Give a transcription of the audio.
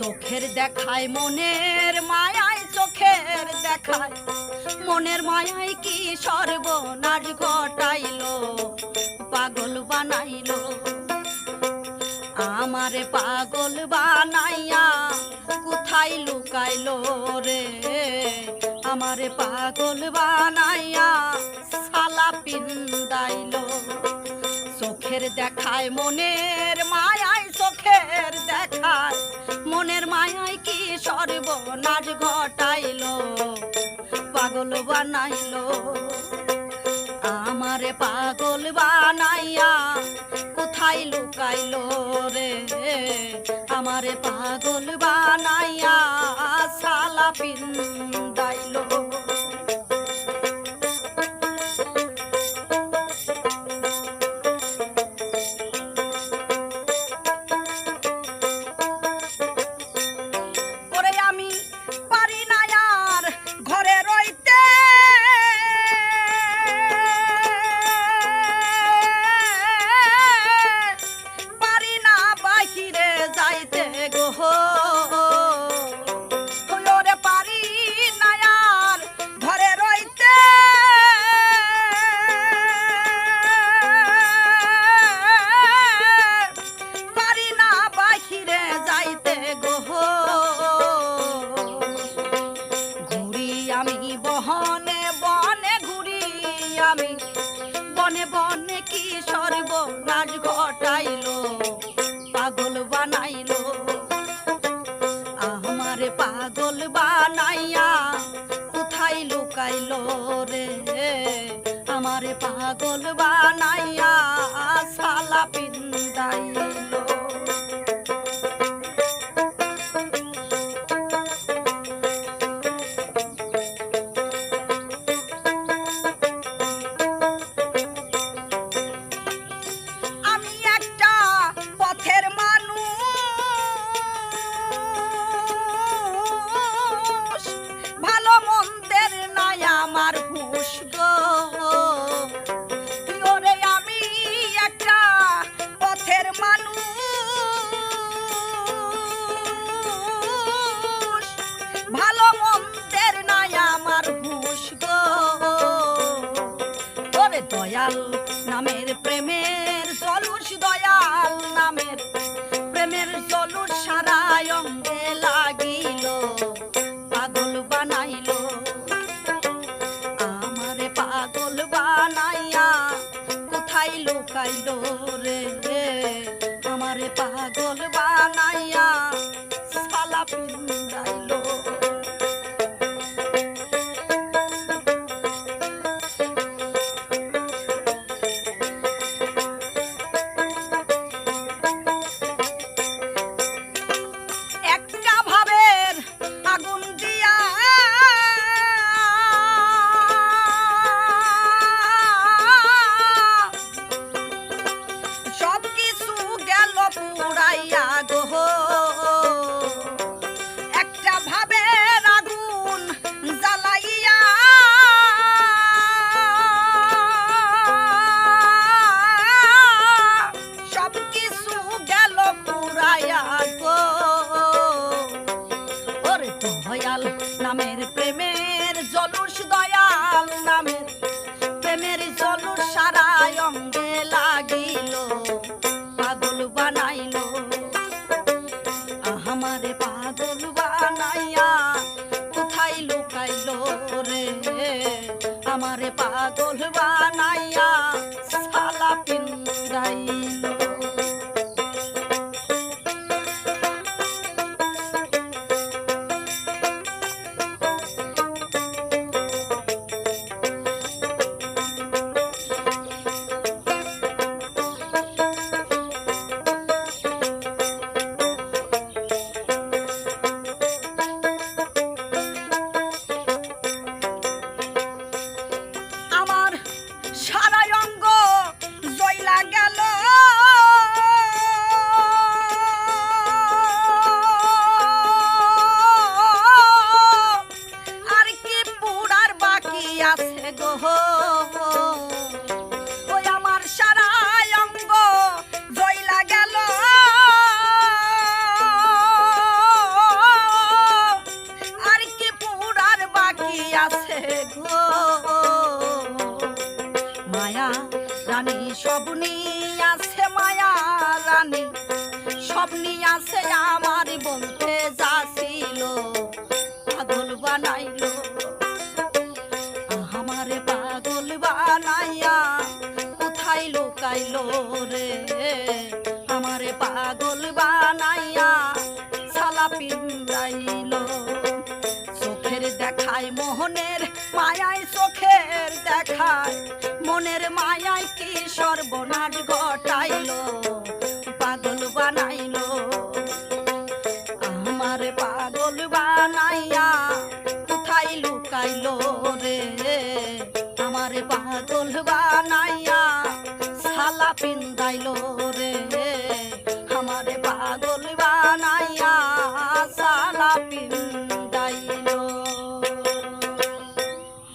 চোখের দেখায় মনের মায়ায়, চোখের দেখায় মনের মায়ায় কি সর্বনাশ ঘটাইলো, পাগল বানাইলো আমারে পাগল বানাইয়া কোথায় লুকাইলো রে, আমারে পাগল বানাইয়া সালা পিন্দাইলো। চোখের দেখায় মনের মায়ায়, চোখের দেখায় মনের মায়ায় কি সর্বনাশ ঘটাইলো, পাগল বানাইলো আমারে পাগল বানাইয়া কোথায় লুকাইলো রে, আমারে পাগল বানাইয়া সালা পিন্দাইলো। বনে বনে কি সর্বনাশ ঘটাইলো, পাগল বানাইলো আমারে পাগল বানাইয়া কোথায় লুকাইলো রে, আমারে পাগল বানাইয়া সালা পিন্দাইলো। দয়াল নামের প্রেমের জলুস, দয়াল নামের প্রেমের জলুস সারা অঙ্গে লাগিল, পাগল বানাইলো আমারে পাগল বানাইয়া কোথায় লুকাইলো রে, আমারে পাগল বানাইয়া সালা পিন্দাইলো। একটা ভাবের আগুন জ্বালাইয়া সব কিছু গেল পুরাইয়া গো, ওরে দয়াল নামের প্রেমের জলুস, দয়াল নামের প্রেমের জলুস সারা অঙ্গে লাগিল, পাগল বানাইলো আমারে পাগল বানাইয়া কোথায় লুকাইলো রে, আমারে পাগল বানাইয়া সালা পিন্দাইলো। সারা অঙ্গ জয়লা গেল স্বপ্নি আছে মায়া রানী স্বপ্নি আছে আমার বলতে যাচ্ছিল পাগল বানাইলো আমারে পাগল বানাইয়া কোথায় লুকাইলো রে আমারে পাগল বানাইয়া সালা পিন্দাইলো চোখের দেখায় মোহনের মায়ায় চোখের দেখায় মনের মায়ায় কি সর্বনাশ ঘটাইলো পাগল বানাইলো আমারে পাগল বানাইয়া কোথায় লুকাইলো রে আমারে পাগল বানাইয়া সালা পিন্দাইলো রে আমারে পাগল বানাইয়া সালা পিন্দাইলো